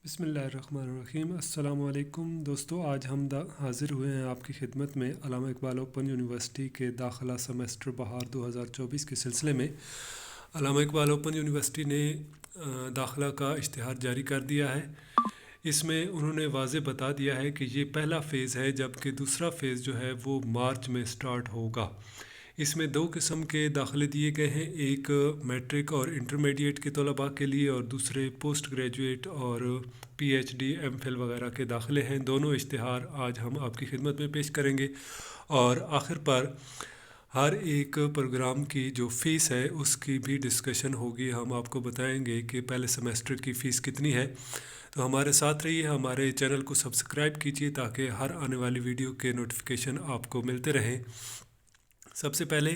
बिस्मिल्लाहिर्रहमानिर्रहीम। अस्सलाम वालेकुम दोस्तों, आज हम हाज़िर हुए हैं आपकी खिदमत में अल्लामा इकबाल ओपन यूनिवर्सिटी के दाखिला सेमेस्टर बहार 2024 के सिलसिले में। अल्लामा इकबाल ओपन यूनिवर्सिटी ने दाखिला का इश्तिहार जारी कर दिया है। इसमें उन्होंने वाज़ेह बता दिया है कि ये पहला फ़ेज़ है, जबकि दूसरा फ़ेज़ जो है वो मार्च में स्टार्ट होगा। इसमें दो किस्म के दाखिले दिए गए हैं, एक मैट्रिक और इंटरमीडिएट के तलबा के लिए और दूसरे पोस्ट ग्रेजुएट और पीएचडी एमफिल वगैरह के दाखिले हैं। दोनों इश्तिहार आज हम आपकी खिदमत में पेश करेंगे और आखिर पर हर एक प्रोग्राम की जो फ़ीस है उसकी भी डिस्कशन होगी। हम आपको बताएंगे कि पहले सेमेस्टर की फ़ीस कितनी है। तो हमारे साथ रहिए, हमारे चैनल को सब्सक्राइब कीजिए ताकि हर आने वाली वीडियो के नोटिफिकेशन आपको मिलते रहें। सबसे पहले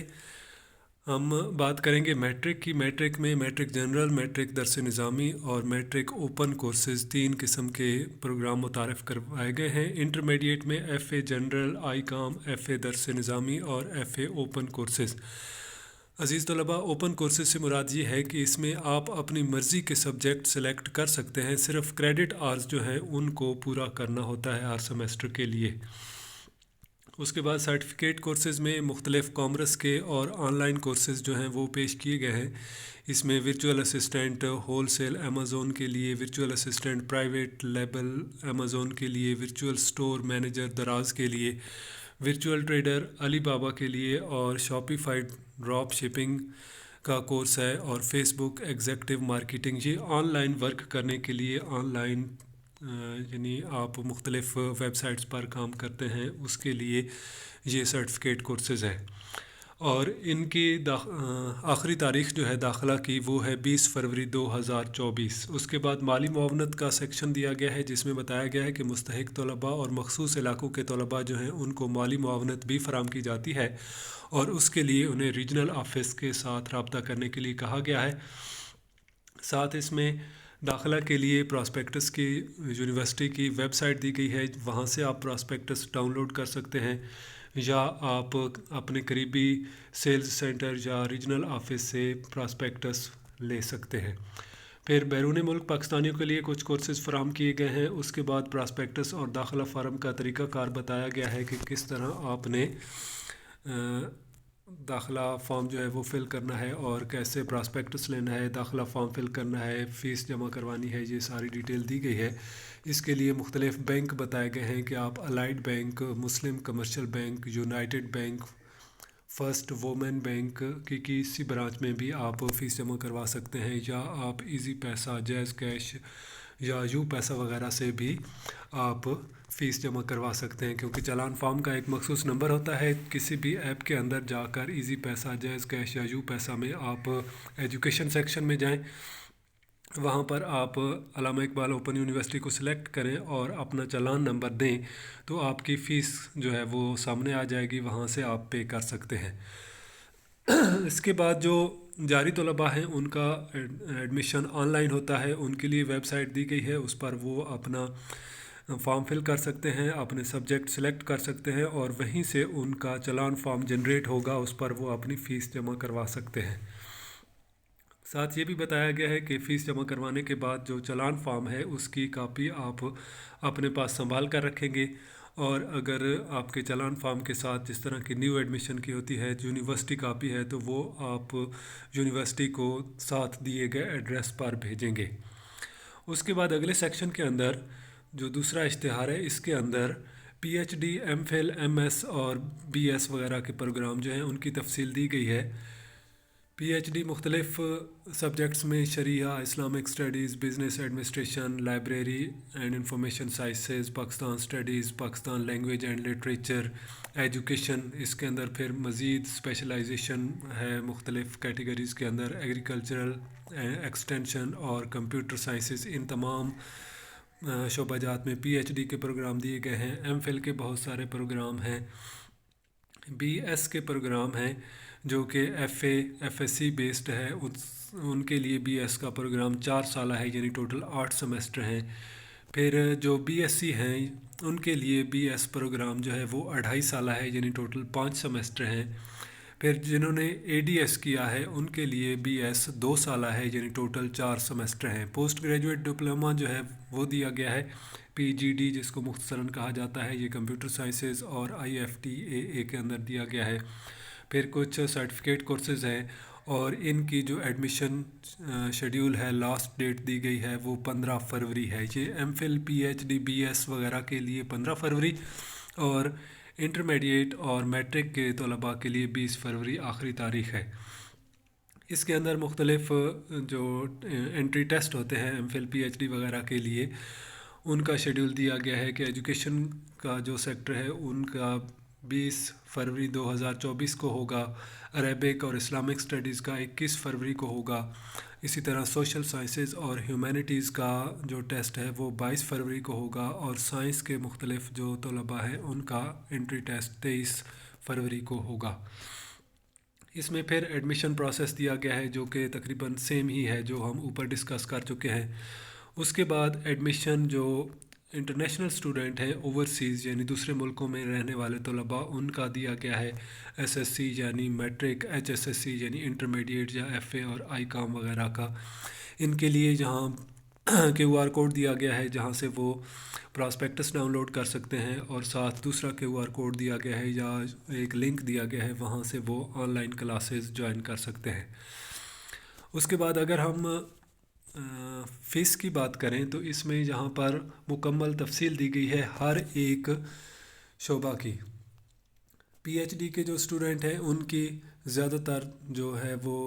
हम बात करेंगे मैट्रिक की। मैट्रिक में मैट्रिक जनरल, मैट्रिक दरस निज़ामी और मैट्रिक ओपन कोर्सेज़ तीन किस्म के प्रोग्राम मुतारफ़ करवाए गए हैं। इंटरमीडिएट में एफ़ए जनरल, आई काम, एफ़ए दरस निज़ामी और एफ़ए ओपन कोर्सेज़। अज़ीज़ तलबा, ओपन कोर्सेज़ से मुराद ये है कि इसमें आप अपनी मर्ज़ी के सब्जेक्ट सेलेक्ट कर सकते हैं। सिर्फ़ क्रेडिट आवर्स जो हैं उनको पूरा करना होता है हर सेमेस्टर के लिए। उसके बाद सर्टिफिकेट कोर्सेज़ में मुख्तलिफ़ कॉमर्स के और ऑनलाइन कोर्सेज़ जो हैं वो पेश किए गए हैं। इसमें virtual assistant wholesale Amazon के लिए, virtual assistant private label Amazon के लिए, वर्चुअल स्टोर मैनेजर दराज के लिए, वर्चुअल ट्रेडर अली बाबा के लिए और शॉपिफाइड ड्रॉप शिपिंग का कोर्स है और फेसबुक एग्जेक्टिव मार्केटिंग। ये ऑनलाइन वर्क करने के लिए, ऑनलाइन यानी आप मुख्तलिफ़ वेबसाइट्स पर काम करते हैं उसके लिए ये सर्टिफिकेट कोर्सेज़ हैं। और इनकी आखिरी तारीख़ जो है दाखिला की वो है 20 फरवरी 2024। उसके बाद माली मुआवनत का सेक्शन दिया गया है जिसमें बताया गया है कि मुस्तहिक तलबा और मखसूस इलाकों के तलबा जो हैं उनको माली मुआवनत भी फराम की जाती है और उसके लिए उन्हें रीजनल ऑफिस के साथ रब्ता करने के लिए कहा गया है। साथ इसमें दाखिला के लिए प्रॉस्पेक्टस की यूनिवर्सिटी की वेबसाइट दी गई है, वहाँ से आप प्रॉस्पेक्टस डाउनलोड कर सकते हैं या आप अपने करीबी सेल्स सेंटर या रीजनल ऑफिस से प्रॉस्पेक्टस ले सकते हैं। फिर बैरून मुल्क पाकिस्तानियों के लिए कुछ कोर्सेज़ फराम किए गए हैं। उसके बाद प्रॉस्पेक्टस और दाखिला फार्म का तरीक़ाकार बताया गया है कि किस तरह आपने दाखिला फॉर्म जो है वो फ़िल करना है और कैसे प्रॉस्पेक्टस लेना है, दाखिला फॉर्म फ़िल करना है, फ़ीस जमा करवानी है, ये सारी डिटेल दी गई है। इसके लिए मुख्तलिफ़ बैंक बताए गए हैं कि आप allied bank, Muslim commercial bank, united bank, first women bank की किसी ब्रांच में भी आप फ़ीस जमा करवा सकते हैं या आप इजी पैसा, जैज़ कैश या यू पैसा वगैरह से भी आप फ़ीस जमा करवा सकते हैं, क्योंकि चालान फॉर्म का एक मखसूस नंबर होता है। किसी भी ऐप के अंदर जाकर इजी पैसा, जैज़ कैश या यू पैसा में आप एजुकेशन सेक्शन में जाएं, वहाँ पर आप अल्लामा इकबाल ओपन यूनिवर्सिटी को सिलेक्ट करें और अपना चालान नंबर दें तो आपकी फ़ीस जो है वो सामने आ जाएगी, वहाँ से आप पे कर सकते हैं। इसके बाद जो जारी तलबा हैं उनका एडमिशन ऑनलाइन होता है, उनके लिए वेबसाइट दी गई है, उस पर वो अपना फॉर्म फिल कर सकते हैं, अपने सब्जेक्ट सेलेक्ट कर सकते हैं और वहीं से उनका चालान फॉर्म जनरेट होगा, उस पर वो अपनी फ़ीस जमा करवा सकते हैं। साथ ये भी बताया गया है कि फ़ीस जमा करवाने के बाद जो चालान फॉर्म है उसकी कापी आप अपने पास संभाल कर रखेंगे और अगर आपके चालान फॉर्म के साथ जिस तरह की न्यू एडमिशन की होती है यूनिवर्सिटी कापी है तो वो आप यूनिवर्सिटी को साथ दिए गए एड्रेस पर भेजेंगे। उसके बाद अगले सेक्शन के अंदर जो दूसरा इश्तिहार है इसके अंदर पीएचडी, एमफिल, एमएस और बीएस वगैरह के प्रोग्राम जो हैं उनकी तफसील दी गई है। पीएचडी मुख्तलिफ़ सब्जेक्ट्स में शरिया, Islamic studies, business administration, library and information sciences, Pakistan studies, Pakistan language and literature, education. इसके अंदर फिर मज़ीद स्पेशलाइजेशन है मुख्तलिफ़ कैटेगरीज़ के अंदर, एग्रीकल्चरल, एक्सटेंशन और कंप्यूटर साइंसेस। इन तमाम शोबाजात में पीएचडी के प्रोग्राम दिए गए हैं। एमफिल के बहुत सारे प्रोग्राम हैं। बीएस के प्रोग्राम हैं जो कि एफएससी बेस्ड है, उनके लिए बीएस का प्रोग्राम 4 साल है, यानी टोटल 8 सेमेस्टर हैं। फिर जो बीएससी हैं उनके लिए बीएस प्रोग्राम जो है वो 2.5 साल है, यानी टोटल 5 सेमेस्टर हैं। پھر جنہوں نے ADS کیا ہے ان کے لیے BS 2 سالہ ہے، یعنی ٹوٹل 4 سمیسٹر ہیں۔ پوسٹ گریجویٹ ڈپلومہ جو ہے وہ دیا گیا ہے PGD، جس کو مختصراً کہا جاتا ہے، یہ کمپیوٹر سائنسز اور IFTAA کے اندر دیا گیا ہے۔ پھر کچھ سرٹیفکیٹ کورسز ہیں اور ان کی جو ایڈمیشن شیڈیول ہے، لاسٹ ڈیٹ دی گئی ہے وہ 15 فروری ہے۔ یہ MPhil PhD BS وغیرہ کے لیے 15 فروری اور انٹرمیڈیٹ اور میٹرک کے طلباء کے لیے 20 فروری آخری تاریخ ہے۔ اس کے اندر مختلف جو انٹری ٹیسٹ ہوتے ہیں MPhil PhD وغیرہ کے لیے، ان کا شیڈیول دیا گیا ہے کہ ایجوکیشن کا جو سیکٹر ہے ان کا 20 فروری 2024 کو ہوگا، عربک اور اسلامک اسٹڈیز کا 21 فروری کو ہوگا، اسی طرح سوشل سائنسز اور ہیومینٹیز کا جو ٹیسٹ ہے وہ 22 فروری کو ہوگا، اور سائنس کے مختلف جو طلباء ہیں ان کا انٹری ٹیسٹ 23 فروری کو ہوگا۔ اس میں پھر ایڈمیشن پروسیس دیا گیا ہے جو کہ تقریباً سیم ہی ہے جو ہم اوپر ڈسکس کر چکے ہیں۔ اس کے بعد ایڈمیشن جو انٹرنیشنل اسٹوڈنٹ ہیں اوورسیز، یعنی دوسرے ملکوں میں رہنے والے طلباء، ان کا دیا گیا ہے SSC یعنی میٹرک، HSSC یعنی انٹرمیڈیٹ یا FA اور ICOM وغیرہ کا۔ ان کے لیے جہاں QR کوڈ دیا گیا ہے جہاں سے وہ پراسپیکٹس ڈاؤن لوڈ کر سکتے ہیں، اور ساتھ دوسرا QR کوڈ دیا گیا ہے یا ایک لنک دیا گیا ہے، وہاں سے وہ آن لائن کلاسز جوائن کر سکتے ہیں۔ اس کے بعد اگر ہم فیس کی بات کریں تو اس میں یہاں پر مکمل تفصیل دی گئی ہے ہر ایک شعبہ کی۔ PhD کے جو اسٹوڈنٹ ہیں ان کی زیادہ تر جو ہے وہ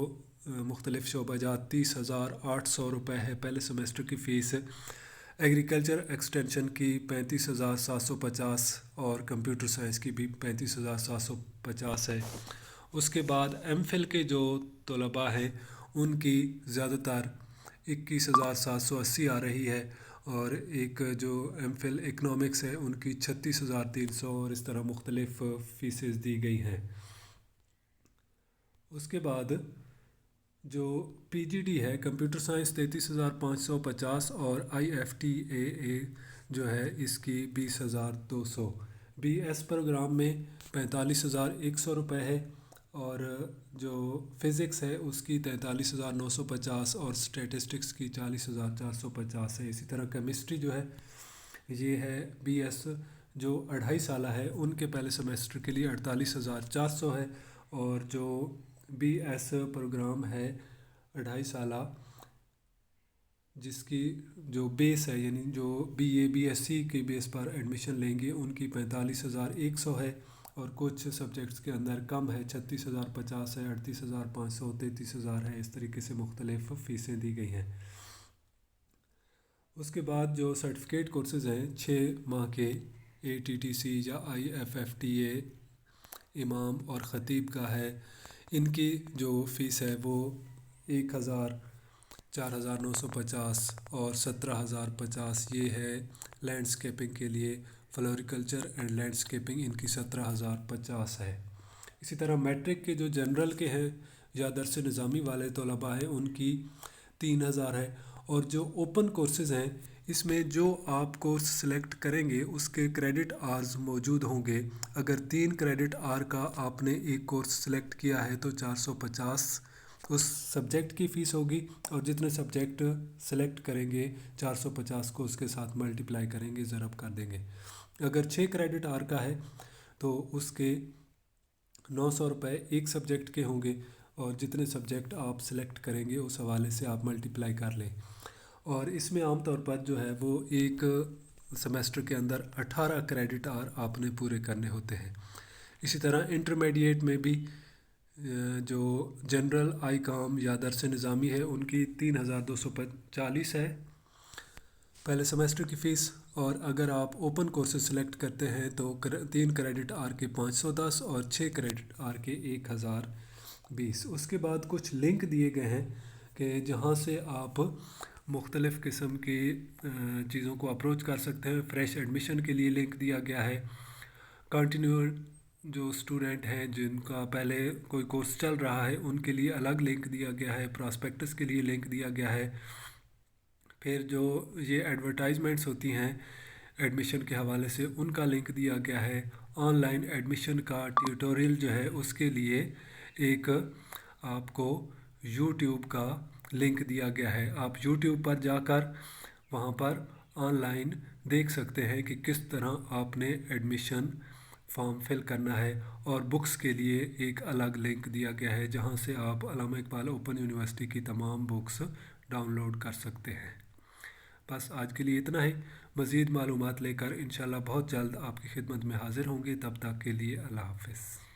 مختلف شعبہ جات 30,800 روپے ہے پہلے سمیسٹر کی فیس۔ ایگریکلچر ایکسٹینشن کی 35,750 اور کمپیوٹر سائنس کی بھی 35,750 ہے۔ اس کے بعد MPhil کے جو طلباء ہیں ان کی زیادہ تر 21,780 آ رہی ہے، اور ایک جو MPhil اکنامکس ہے ان کی 36,300، اور اس طرح مختلف فیسز دی گئی ہیں۔ اس کے بعد جو PGD ہے کمپیوٹر سائنس 33,550 اور IFTAA جو ہے اس کی 20,200۔ BS پروگرام میں 45,100 روپے ہے، اور جو فزکس ہے اس کی 43,950 اور اسٹیٹسٹکس کی 40,450 ہے۔ اسی طرح کیمسٹری جو ہے یہ ہے BS جو 2.5 سالہ ہے، ان کے پہلے سمیسٹر کے لیے 48,400 ہے، اور جو BS پروگرام ہے 2.5 سالہ جس کی جو بیس ہے، یعنی جو BA BSc کے بیس پر ایڈمیشن لیں گے ان کی 45,100 ہے، اور کچھ سبجیکٹس کے اندر کم ہے، 36,050 ہے، 38,500، 33,000 ہے، اس طریقے سے مختلف فیسیں دی گئی ہیں۔ اس کے بعد جو سرٹیفکیٹ کورسز ہیں 6 ماہ کے ATTC یا IFFTA امام اور خطیب کا ہے، ان کی جو فیس ہے وہ 1,000، 4,950 اور 17,050 یہ ہے۔ لینڈسکیپنگ کے لیے فلوریکلچر اینڈ لینڈسکیپنگ ان کی 17,050 ہے۔ اسی طرح میٹرک کے جو جنرل کے ہیں یا درس نظامی والے طلباء ہیں ان کی 3,000 ہے، اور جو اوپن کورسز ہیں اس میں جو آپ کورس سلیکٹ کریں گے اس کے کریڈٹ آرز موجود ہوں گے۔ اگر 3 کریڈٹ آر کا آپ نے ایک کورس سلیکٹ کیا ہے تو 450 اس سبجیکٹ کی فیس ہوگی، اور جتنے سبجیکٹ سلیکٹ کریں گے 450 کو اس کے ساتھ ملٹیپلائی کریں گے، ضرب کر دیں گے۔ اگر 6 کریڈٹ آر کا ہے تو اس کے 900 روپے ایک سبجیکٹ کے ہوں گے، اور جتنے سبجیکٹ آپ سلیکٹ کریں گے اس حوالے سے آپ ملٹیپلائی کر لیں۔ اور اس میں عام طور پر جو ہے وہ ایک سمیسٹر کے اندر 18 کریڈٹ آر آپ نے پورے کرنے ہوتے ہیں۔ اسی طرح انٹرمیڈیٹ میں بھی جو جنرل ICOM یا درس نظامی ہے ان کی 3,240 ہے پہلے سمیسٹر کی فیس، اور اگر آپ اوپن کورسز سلیکٹ کرتے ہیں تو 3 کریڈٹ آر کے 510 اور 6 کریڈٹ آر کے 1,020۔ اس کے بعد کچھ لنک دیے گئے ہیں کہ جہاں سے آپ مختلف قسم کی چیزوں کو اپروچ کر سکتے ہیں۔ فریش ایڈمیشن کے لیے لنک دیا گیا ہے، کنٹینیو جو اسٹوڈنٹ ہیں جن کا پہلے کوئی کورس چل رہا ہے ان کے لیے الگ لنک دیا گیا ہے، پراسپیکٹس کے لیے لنک دیا گیا ہے۔ پھر جو یہ ایڈورٹائزمنٹس ہوتی ہیں ایڈمیشن کے حوالے سے ان کا لنک دیا گیا ہے۔ آن لائن ایڈمیشن کا ٹیوٹوریل جو ہے اس کے لیے एक आपको YouTube का लिंक दिया गया है। आप YouTube पर जाकर वहाँ पर ऑनलाइन देख सकते हैं कि किस तरह आपने एडमिशन फॉर्म फिल करना है, और बुक्स के लिए एक अलग लिंक दिया गया है जहाँ से आप अल्लामा इकबाल ओपन यूनिवर्सिटी की तमाम बुक्स डाउनलोड कर सकते हैं। बस आज के लिए इतना ही। मज़ीद मालूमात लेकर इंशाल्लाह बहुत जल्द आपकी खिदमत में हाज़िर होंगे। तब तक के लिए अल्लाह हाफ़िज़।